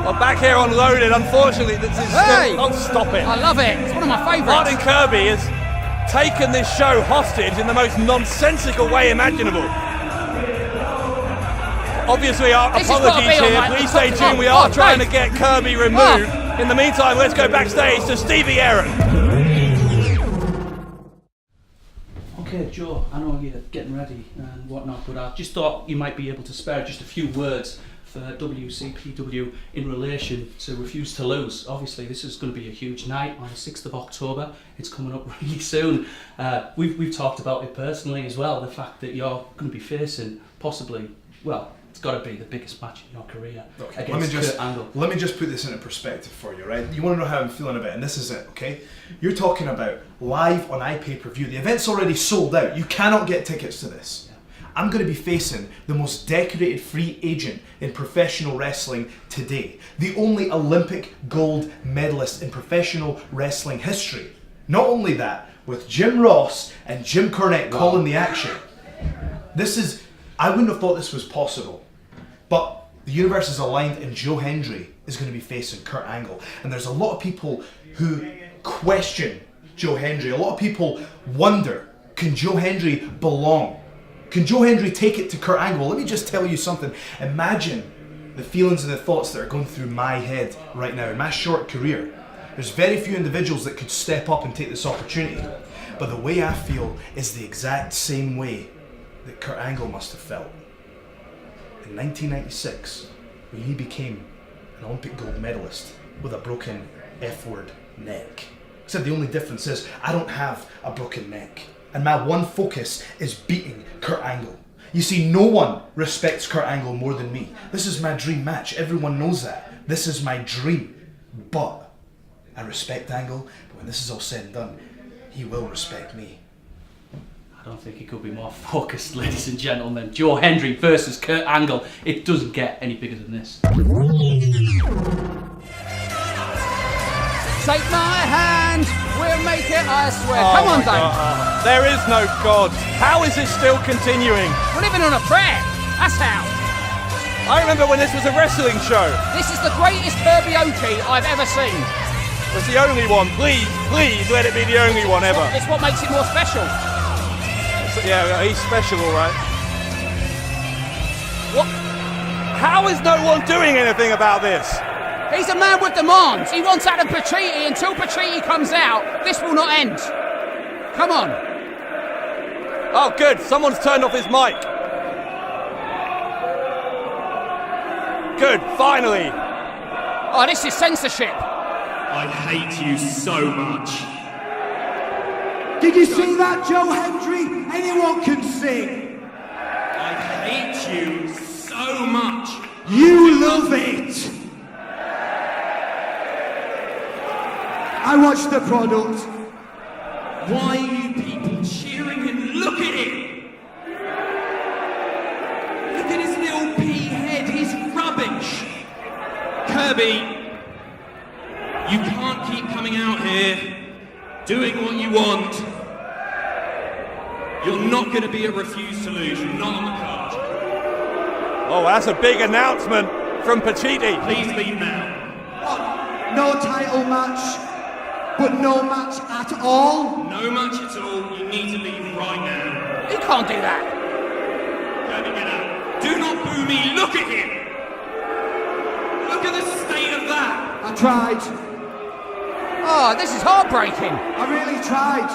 Well, back here on Loaded, unfortunately, this is still... Oh, stop it. I love it. It's one of my favourites. Martin Kirby has taken this show hostage in the most nonsensical way imaginable. Obviously, our apologies here. Please stay tuned. We are trying to get Kirby removed. In the meantime, let's go backstage to Stevie Aaron. Okay, Joe, I know you're getting ready and whatnot, but I just thought you might be able to spare just a few words for WCPW in relation to Refuse to Lose. Obviously, this is going to be a huge night on the 6th of October. It's coming up really soon. We've talked about it personally as well, the fact that you're going to be facing possibly, well, it's got to be the biggest match in your career against Kurt Angle. Let me just put this into perspective for you, right? You want to know how I'm feeling about it, and this is it, okay? You're talking about live on iPay-per-view. The event's already sold out. You cannot get tickets to this. I'm going to be facing the most decorated free agent in professional wrestling today. The only Olympic gold medalist in professional wrestling history. Not only that, with Jim Ross and Jim Cornette calling the action. I wouldn't have thought this was possible. But the universe is aligned and Joe Hendry is going to be facing Kurt Angle. And there's a lot of people who question Joe Hendry. A lot of people wonder, can Joe Hendry belong? Can Joe Hendry take it to Kurt Angle? Let me just tell you something. Imagine the feelings and the thoughts that are going through my head right now in my short career. There's very few individuals that could step up and take this opportunity. But the way I feel is the exact same way that Kurt Angle must have felt. In 1996, when he became an Olympic gold medalist with a broken F-word neck. Except the only difference is I don't have a broken neck. And my one focus is beating Kurt Angle. You see, no one respects Kurt Angle more than me. This is my dream match. Everyone knows that. This is my dream. But I respect Angle, but when this is all said and done, he will respect me. I don't think he could be more focused, ladies and gentlemen. Joe Hendry versus Kurt Angle. It doesn't get any bigger than this. Take my hand, we'll make it, I swear. Come on, Dave. There is no God. How is this still continuing? We're living on a prayer. That's how. I remember when this was a wrestling show. This is the greatest Kirby Oki I've ever seen. It's the only one. Please, please let it be the only one ever. It's what makes it more special. Yeah, he's special, all right. What? How is no one doing anything about this? He's a man with demands. He wants out of Pacitti. Until Pacitti comes out, this will not end. Come on. Oh, good. Someone's turned off his mic. Good, finally. Oh, this is censorship. I hate you so much. Did you see that, Joe Hendry? Anyone can sing. I hate you so much. You love it. I watched the product. Why are you people cheering him? Look at him! Look at his little pea head, he's rubbish! Kirby, you can't keep coming out here, doing what you want. You're not going to be a Refuse to Lose, you're not on the card. Oh, that's a big announcement from Pacitti. Please leave now. What? No title match? But no match at all? No match at all, you need to leave right now. He can't do that. Kirby, get out. Do not boo me, look at him! Look at the state of that! I tried. Oh, this is heartbreaking. I really tried.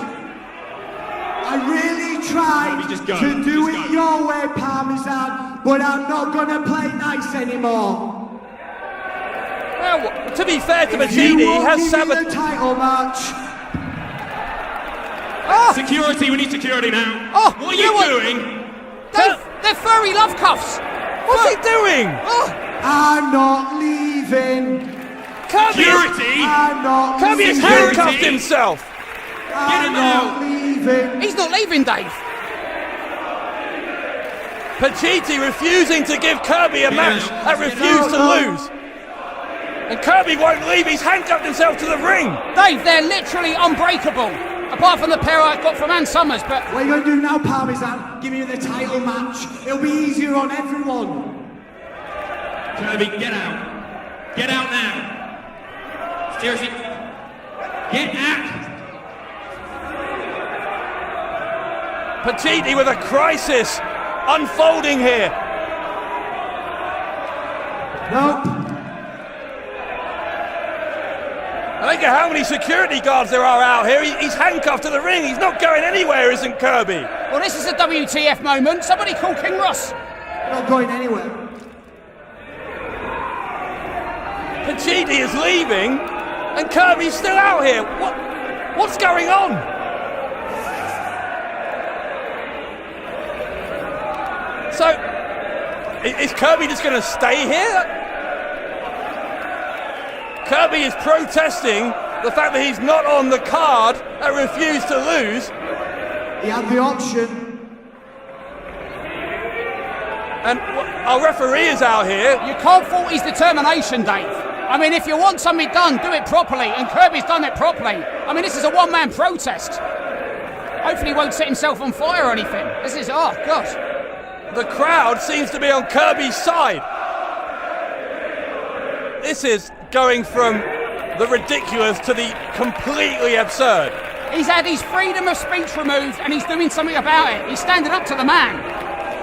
I really tried Kirby, just go. to do Just it go. your way, Parmesan, but I'm not gonna play nice anymore. Well, to be fair to If Pacitti, you he won't has give me sabotaged. the title match. Oh, Security, we need security now. Oh, what are you know what? you doing? they're furry love cuffs. What's he doing? Oh, I'm not leaving. Kirby Security! I'm not Kirby has leaving. handcuffed himself. I'm him not out. leaving. he's not leaving, Dave. Pacitti refusing to give Kirby a match at Refuse to Lose. And Kirby won't leave, he's handcuffed himself to the ring. Dave, they're literally unbreakable. Apart from the pair I got from Ann Summers, but... What are you going to do now, Parmesan? Give me the title match. It'll be easier on everyone. Kirby, get out. Get out now. Seriously. Get out. Petiti with a crisis unfolding here. Nope. I think of how many security guards there are out here. He's handcuffed to the ring. He's not going anywhere, isn't Kirby? Well, this is a WTF moment. Somebody call King Ross. Not going anywhere. Petiti is leaving, and Kirby's still out here. What's going on? So, is Kirby just going to stay here? Kirby is protesting the fact that he's not on the card at Refuse to Lose. He had the option. And our referee is out here. You can't fault his determination, Dave. I mean, if you want something done, do it properly, and Kirby's done it properly. I mean, this is a one-man protest. Hopefully he won't set himself on fire or anything. This is, oh, God. The crowd seems to be on Kirby's side. This is going from the ridiculous to the completely absurd. He's had his freedom of speech removed, and he's doing something about it. He's standing up to the man.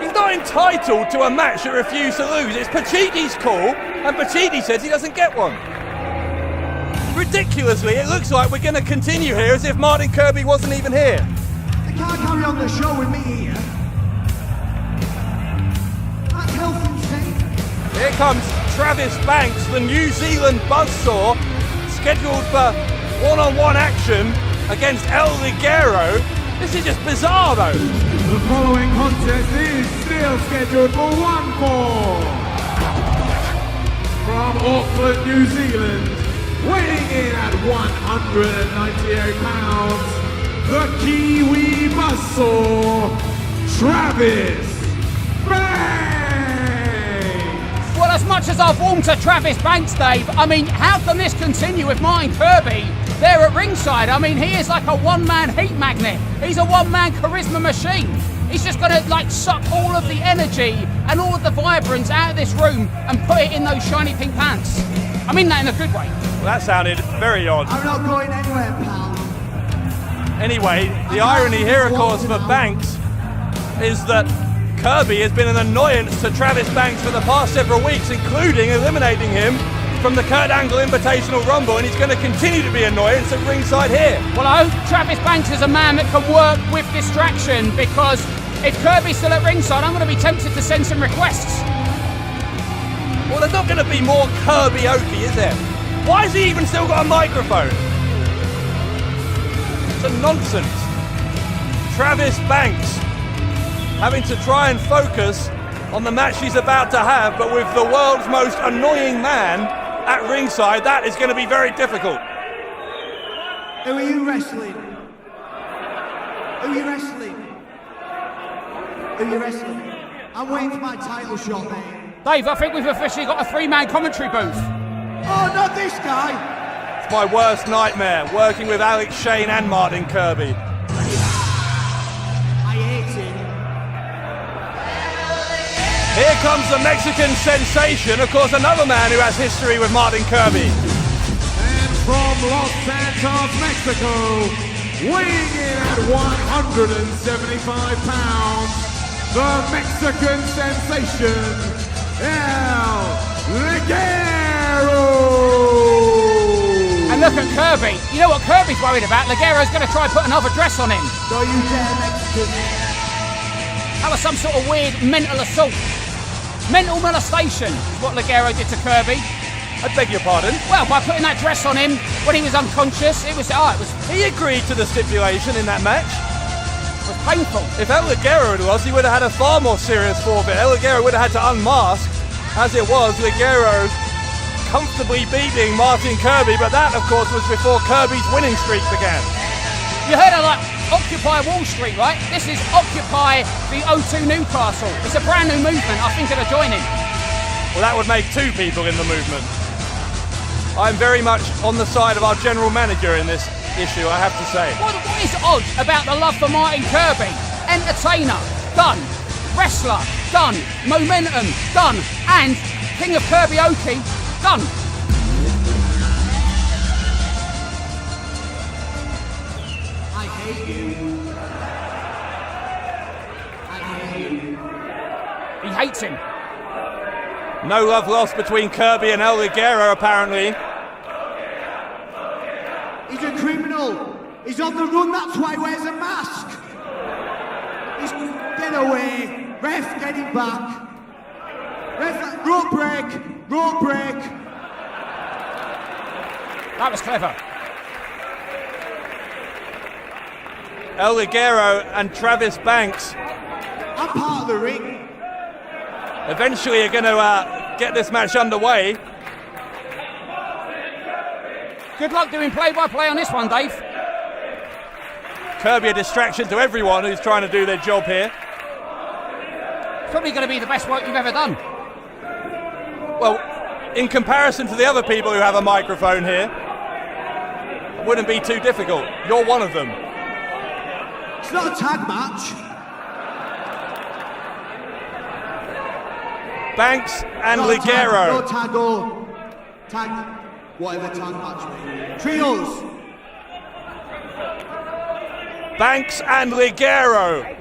He's not entitled to a match at Refuse to Lose. It's Petiti's call, and Petiti says he doesn't get one. Ridiculously, it looks like we're going to continue here as if Martin Kirby wasn't even here. They can't carry on the show with me here. That's health and safety. Here comes Travis Banks, the New Zealand buzzsaw, scheduled for one-on-one action against El Ligero. This is just bizarre, though. The following contest is still scheduled for one fall. From Auckland, New Zealand, weighing in at 198 pounds, the Kiwi buzzsaw, Travis Banks. Well, as much as I've warmed to Travis Banks, Dave, I mean, how can this continue with Martin Kirby there at ringside? I mean, he is like a one-man heat magnet. He's a one-man charisma machine. He's just going to, like, suck all of the energy and all of the vibrance out of this room and put it in those shiny pink pants. I mean that in a good way. Well, that sounded very odd. I'm not going anywhere, pal. Anyway, the irony here, of course, for Banks is that Kirby has been an annoyance to Travis Banks for the past several weeks, including eliminating him from the Kurt Angle Invitational Rumble, and he's going to continue to be an annoyance at ringside here. Well, I hope Travis Banks is a man that can work with distraction, because if Kirby's still at ringside, I'm going to be tempted to send some requests. Well, there's not going to be more Kirby-oki, is there? Why has he even still got a microphone? It's a nonsense. Travis Banks having to try and focus on the match he's about to have, but with the world's most annoying man at ringside, that is going to be very difficult. Who are you wrestling? Who are you wrestling? Who are you wrestling? I'm waiting for my title shot, mate. Dave, I think we've officially got a three-man commentary booth. Oh, not this guy! It's my worst nightmare, working with Alex Shane and Martin Kirby. I hate it. Here comes the Mexican sensation, of course, another man who has history with Martin Kirby. And from Los Santos, Mexico, weighing in at 175 pounds, the Mexican sensation, El Ligero. And look at Kirby. You know what Kirby's worried about? Ligero's going to try and put another dress on him. Don't you dare, Mexican. That was some sort of weird mental assault. Mental molestation is what Ligero did to Kirby. I beg your pardon? Well, by putting that dress on him when he was unconscious, it was He agreed to the stipulation in that match. painful. If El Ligero it was, he would have had a far more serious forfeit. El Ligero would have had to unmask. As it was, Ligero comfortably beating Martin Kirby, but that, of course, was before Kirby's winning streak began. You heard of like Occupy Wall Street, right? This is Occupy the O2 Newcastle. It's a brand new movement. I think it'll join him. Well, that would make two people in the movement. I'm very much on the side of our general manager in this issue, I have to say. What is odd about the love for Martin Kirby? Entertainer, done. Wrestler, done. Momentum, done. And King of Kirby-oki, done. hate you. I hate you. He hates him. No love lost between Kirby and El Ligero, apparently. He's a criminal. He's on the run, that's why he wears a mask. He's get away. Ref, get him back. Ref, rope break. Rope break. That was clever. El Ligero and Travis Banks I'm part of the ring. eventually are going to get this match underway. Good luck doing play-by-play on this one, Dave. Kirby a distraction to everyone who's trying to do their job here. Probably going to be the best work you've ever done. Well, in comparison to the other people who have a microphone here, it wouldn't be too difficult. You're one of them. It's not a tag match. Banks and Not a Ligero. tag or tag, whatever tag match means. Trios. Banks and Ligero.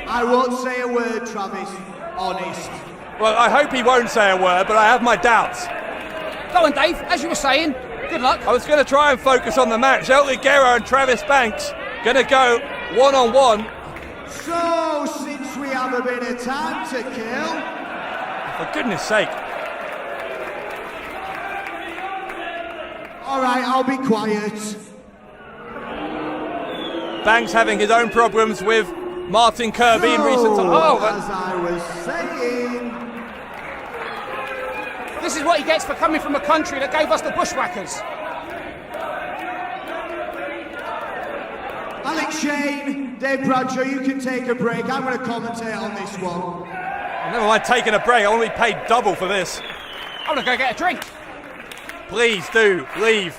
I won't say a word, Travis. Honest. Well, I hope he won't say a word, but I have my doubts. Go on, Dave. As you were saying, good luck. I was going to try and focus on the match. El Ligero and Travis Banks going to go one-on-one. So, since we have a bit of time to kill, For goodness sake. all right, I'll be quiet. Banks having his own problems with Martin Kirby in recent times. Oh, as I was saying, This is what he gets for coming from a country that gave us the bushwhackers. Alex Shane, Dave Bradshaw, you can take a break. I'm going to commentate on this one. never mind taking a break. I want to be paid double for this. I'm going to go get a drink. Please do leave.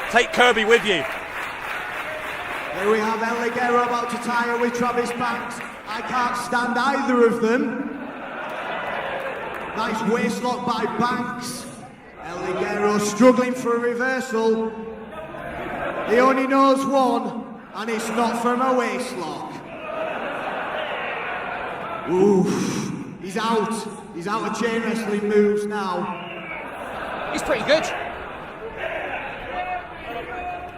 Take Kirby with you. Here we have El Ligero about to tie her with Travis Banks. I can't stand either of them. Nice waistlock by Banks. El Ligero struggling for a reversal. He only knows one, and it's not from a waistlock. Oof. He's out. He's out of chain wrestling moves now. He's pretty good.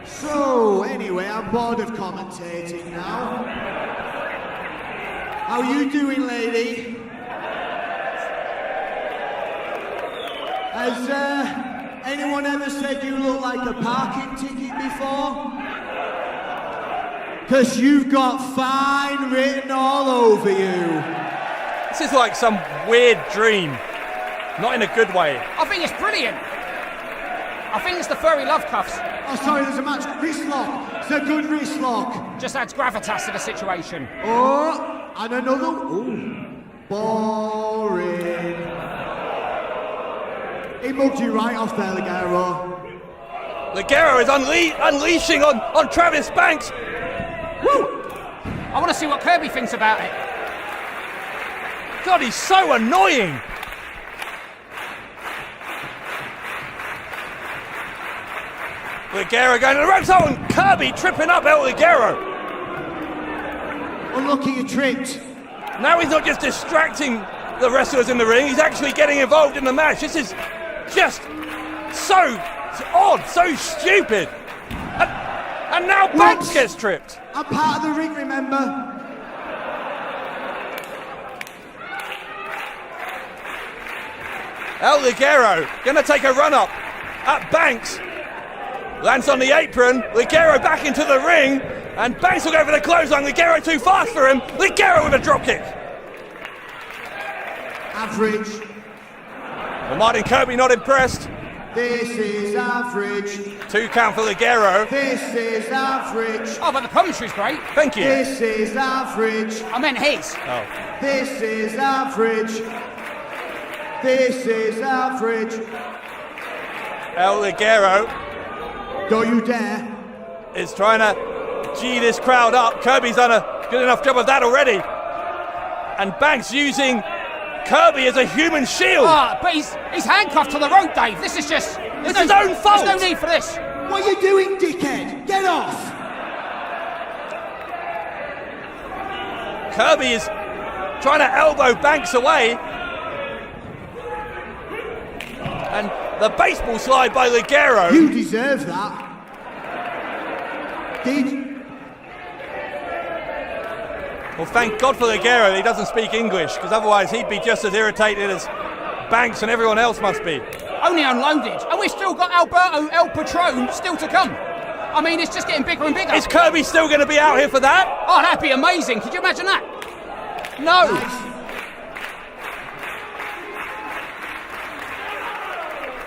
So, anyway, I'm bored of commentating now. How you doing, lady? Has anyone ever said you look like a parking ticket before? Because you've got fine written all over you. This is like some weird dream. Not in a good way. I think it's brilliant. I think it's the furry love cuffs. Oh, sorry, there's a match. Wrist lock. It's a good wrist lock. Just adds gravitas to the situation. Oh, and another. Ooh. Boring. He mugged you right off there, Ligero. Ligero is unleashing on Travis Banks. Woo! I want to see what Kirby thinks about it. God, he's so annoying. Ligero going to the ropes. Oh, and Kirby tripping up El Ligero. Unlucky you tripped. Now he's not just distracting the wrestlers in the ring, he's actually getting involved in the match. This is just so odd, so stupid. And now Banks gets tripped. I'm part of the ring, remember? El Ligero going to take a run up at Banks. Lands on the apron. Ligero back into the ring. And Banks will go for the clothesline. Ligero too fast for him. Ligero with a dropkick. Average. Well, Martin Kirby not impressed. This is average. 2 count for Ligero. This is average. Oh, but the commentary's great. Thank you. This is average. I meant his. Oh. This is average. This is average. El Ligero Don't you dare. is trying to G this crowd up. Kirby's done a good enough job of that already. And Banks using Kirby as a human shield. Ah, but he's handcuffed to the rope, Dave. This is just... It's his own fault. There's no need for this. What are you doing, dickhead? Get off! Kirby is trying to elbow Banks away. And the baseball slide by Ligero. You deserve that. Did? Well, thank God for Ligero that he doesn't speak English, because otherwise he'd be just as irritated as Banks and everyone else must be. Only unloaded, and we've still got Alberto El Patron still to come. I mean, it's just getting bigger and bigger. Is Kirby still going to be out here for that? Oh, that'd be amazing. Could you imagine that? No.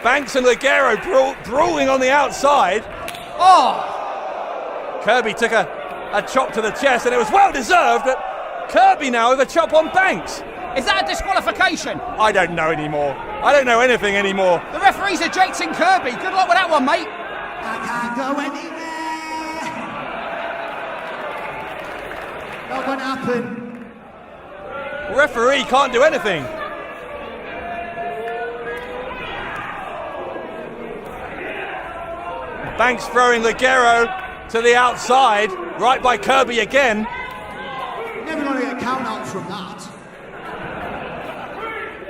Banks and Ligero brawling on the outside. Oh! Kirby took a chop to the chest, and it was well deserved, but Kirby now with a chop on Banks. Is that a disqualification? I don't know anymore. I don't know anything anymore. The referee's ejecting Kirby. Good luck with that one, mate. I can't go anywhere. Not gonna happen. The referee can't do anything. Banks throwing Ligero to the outside, right by Kirby again. Never gonna get a count out from that.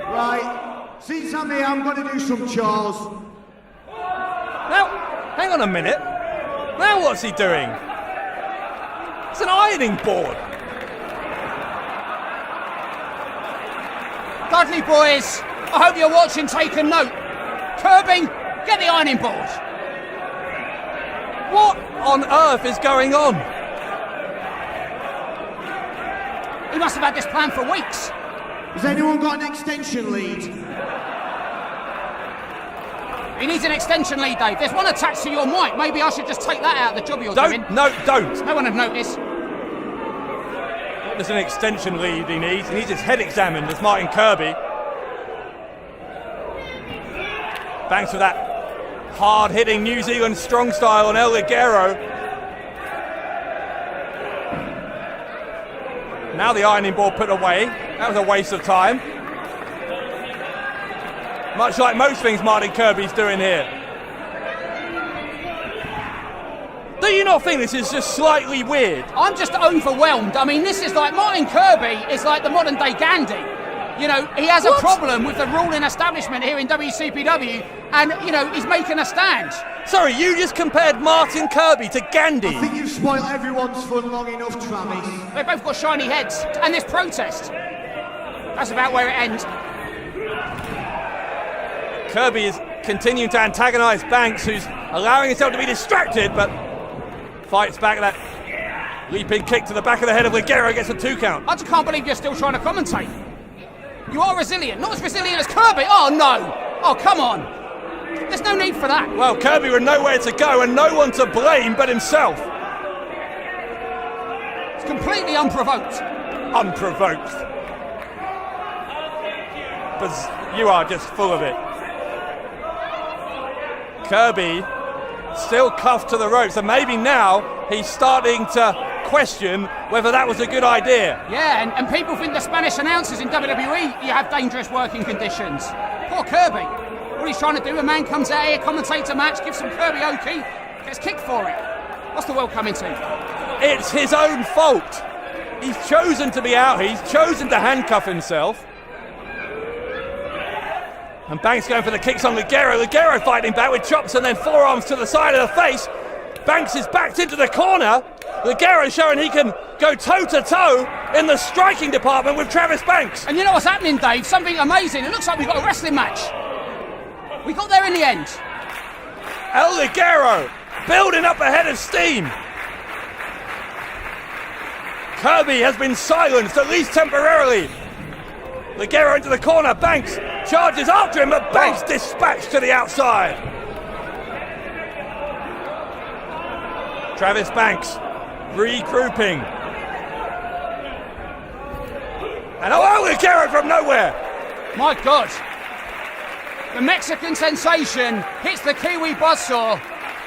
Right, since I'm here, I'm gonna do some chores. Now, hang on a minute. Now what's he doing? It's an ironing board. Dudley boys, I hope you're watching, taking note. Kirby, get the ironing board. What on earth is going on? He must have had this plan for weeks. Has anyone got an extension lead? He needs an extension lead, Dave. There's one attached to your mic. Maybe I should just take that out of the job you're doing. Don't. No one would notice. There's an extension lead he needs. He needs his head examined as Martin Kirby. Thanks for that hard-hitting New Zealand strong style on El Ligero. Now the ironing board put away. That was a waste of time. Much like most things Martin Kirby's doing here. Do you not think this is just slightly weird? I'm just overwhelmed. I mean, this is like Martin Kirby is like the modern day Gandhi. You know, he has a problem with the ruling establishment here in WCPW, and, you know, he's making a stand. Sorry, you just compared Martin Kirby to Gandhi. I think you've spoiled everyone's fun long enough, Travis. They both got shiny heads, and this protest. That's about where it ends. Kirby is continuing to antagonise Banks, who's allowing himself to be distracted, but fights back. That leaping kick to the back of the head of Ligero gets a 2 count. I just can't believe you're still trying to commentate. You are resilient, not as resilient as Kirby. Oh, no. Oh, come on. There's no need for that. Well, Kirby with nowhere to go and no one to blame but himself. It's completely unprovoked. Unprovoked. But you are just full of it. Kirby still cuffed to the ropes, and maybe now he's starting to question whether that was a good idea. Yeah, and people think the Spanish announcers in WWE, you have dangerous working conditions. Poor Kirby. What he's trying to do, a man comes out here, commentates a match, gives some Kirby Oki, gets kicked for it. What's the world coming to? It's his own fault. He's chosen to be out here, he's chosen to handcuff himself. And Banks going for the kicks on Ligero. Ligero fighting back with chops and then forearms to the side of the face. Banks is backed into the corner. Ligero showing he can go toe-to-toe in the striking department with Travis Banks. And you know what's happening, Dave? Something amazing. It looks like we've got a wrestling match. We got there in the end. El Ligero building up a head of steam. Kirby has been silenced, at least temporarily. Ligero into the corner. Banks charges after him, but Banks dispatched to the outside. Travis Banks regrouping. And El Ligero from nowhere. My God. The Mexican sensation hits the Kiwi buzzsaw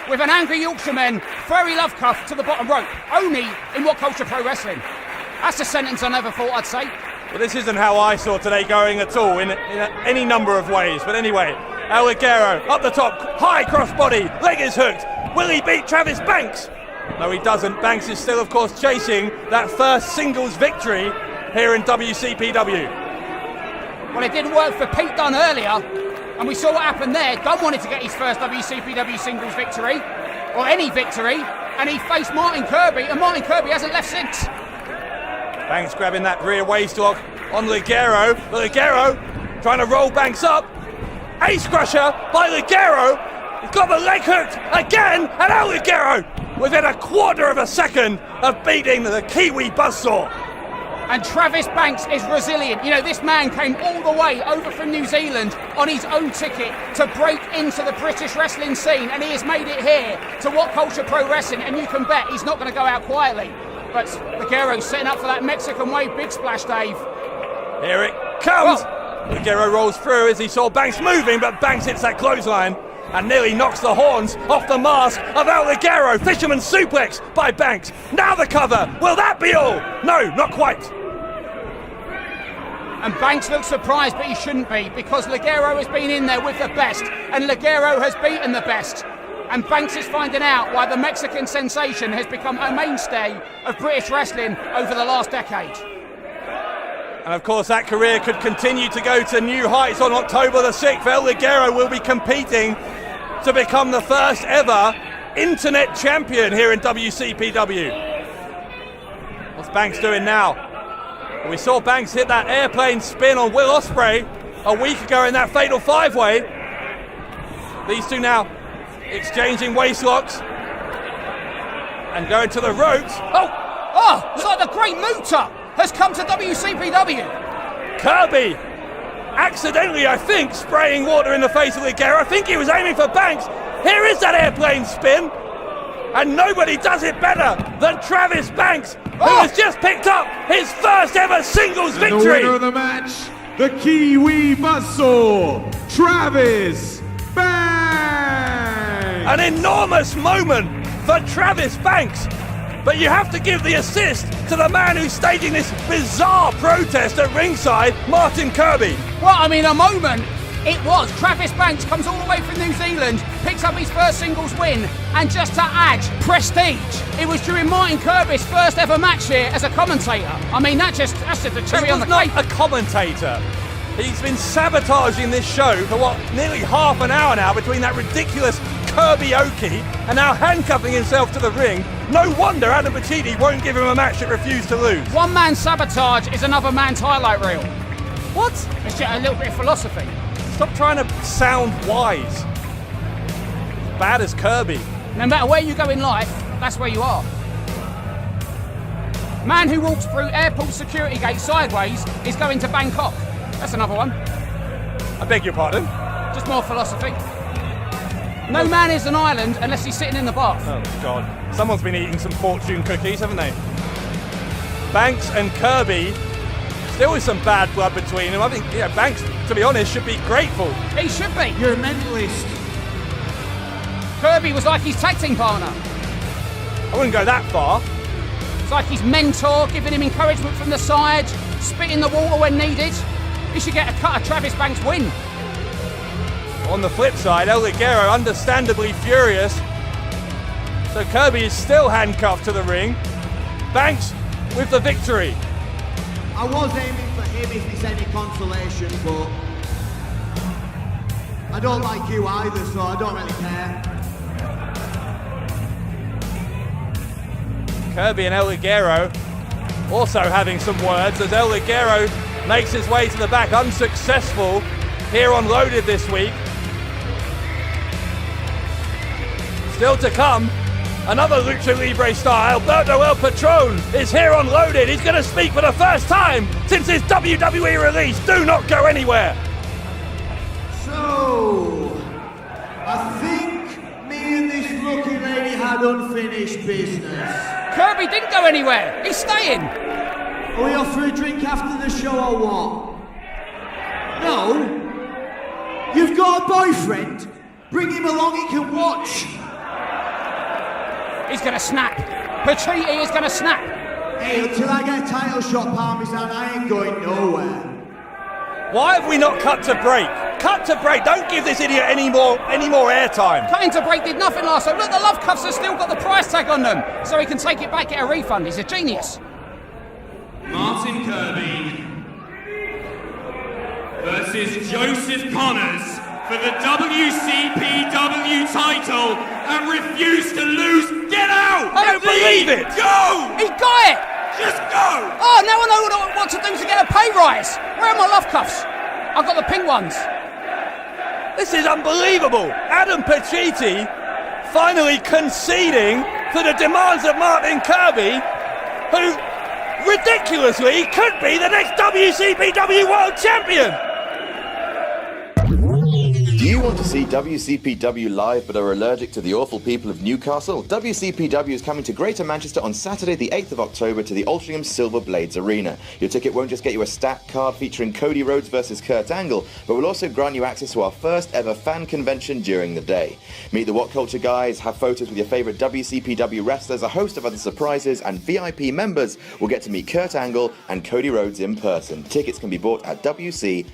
with an angry Yorkshireman throwing love cuff to the bottom rope. Only in What Culture Pro Wrestling. That's a sentence I never thought I'd say. Well, this isn't how I saw today going at all, in any number of ways. But anyway, El Ligero up the top, high crossbody, leg is hooked. Will he beat Travis Banks? No, he doesn't. Banks is still, of course, chasing that first singles victory here in WCPW. Well, it didn't work for Pete Dunne earlier, and we saw what happened there. Dunne wanted to get his first WCPW singles victory, or any victory, and he faced Martin Kirby, and Martin Kirby hasn't left since. Banks grabbing that rear waistlock on Ligero, but Ligero trying to roll Banks up. Ace crusher by Ligero. He's got the leg hooked again, and El Ligero within a quarter of a second of beating the Kiwi buzzsaw. And Travis Banks is resilient. You know, this man came all the way over from New Zealand on his own ticket to break into the British wrestling scene, and he has made it here to What Culture Pro Wrestling, and you can bet he's not going to go out quietly. But Ligero's setting up for that Mexican wave big splash, Dave. Here it comes. Ligero rolls through as he saw Banks moving, but Banks hits that clothesline and nearly knocks the horns off the mask of El Ligero. Fisherman suplex by Banks. Now the cover. Will that be all? No, not quite. And Banks looks surprised, but he shouldn't be, because Ligero has been in there with the best, and Ligero has beaten the best. And Banks is finding out why the Mexican sensation has become a mainstay of British wrestling over the last decade. And of course that career could continue to go to new heights. On October the 6th, El Ligero will be competing to become the first ever internet champion here in WCPW. What's Banks doing now? We saw Banks hit that airplane spin on Will Ospreay a week ago in that fatal five-way. These two now exchanging waistlocks and going to the ropes. Oh, it's like the Great Muta has come to WCPW. Kirby accidentally, I think, spraying water in the face of Ligero. I think he was aiming for Banks. Here is that airplane spin. And nobody does it better than Travis Banks, who has just picked up his first ever singles victory. The winner of the match, the Kiwi buzzsaw, Travis Banks. An enormous moment for Travis Banks. But you have to give the assist to the man who's staging this bizarre protest at ringside, Martin Kirby. Well, I mean, a moment it was. Travis Banks comes all the way from New Zealand, picks up his first singles win, and just to add prestige, it was during Martin Kirby's first ever match here as a commentator. I mean, that's just the cherry on the cake. He was not a commentator. He's been sabotaging this show for nearly half an hour now between that ridiculous Kirby Oki and now handcuffing himself to the ring. No wonder Adam Pacitti won't give him a match that refused to lose. One man's sabotage is another man's highlight reel. What? It's just a little bit of philosophy. Stop trying to sound wise. As bad as Kirby. No matter where you go in life, that's where you are. Man who walks through airport security gate sideways is going to Bangkok. That's another one. I beg your pardon? Just more philosophy. No man is an island unless he's sitting in the bath. Oh, God. Someone's been eating some fortune cookies, haven't they? Banks and Kirby, still with some bad blood between them. I think, Banks, to be honest, should be grateful. He should be. You're a mentalist. Kirby was like his tag team partner. I wouldn't go that far. It's like his mentor, giving him encouragement from the side, spitting the water when needed. He should get a cut of Travis Banks' win. On the flip side, El Ligero understandably furious. So Kirby is still handcuffed to the ring. Banks with the victory. I was aiming for him if there's any consolation, but I don't like you either, so I don't really care. Kirby and El Ligero also having some words as El Ligero makes his way to the back, unsuccessful here on Loaded this week. Still to come, another Lucha Libre star, Alberto El Patron, is here on Loaded. He's going to speak for the first time since his WWE release. Do not go anywhere. So, I think me and this lucky lady had unfinished business. Kirby didn't go anywhere. He's staying. Are we off for a drink after the show or what? No? You've got a boyfriend? Bring him along, he can watch. He's going to snap. Pacitti is going to snap. Hey, until I get a title shot, Parmesan, I ain't going nowhere. Why have we not cut to break? cut to break. Don't give this idiot any more airtime. Cutting to break did nothing last time. Look, the love cuffs have still got the price tag on them, so he can take it back, get a refund. He's a genius. Martin Kirby versus Joseph Connors for the WCPW title and refuse to lose. Get out! I don't believe it! Go! He got it! Just go! Oh, now I know what to do to get a pay rise. Where are my love cuffs? I've got the pink ones. This is unbelievable. Adam Pacitti finally conceding to the demands of Martin Kirby, who ridiculously could be the next WCPW World Champion. Do you want to see WCPW live but are allergic to the awful people of Newcastle? WCPW is coming to Greater Manchester on Saturday the 8th of October to the Altrincham Silver Blades Arena. Your ticket won't just get you a stacked card featuring Cody Rhodes versus Kurt Angle, but will also grant you access to our first ever fan convention during the day. Meet the What Culture guys, have photos with your favourite WCPW wrestlers, a host of other surprises, and VIP members will get to meet Kurt Angle and Cody Rhodes in person. Tickets can be bought at wc.pw.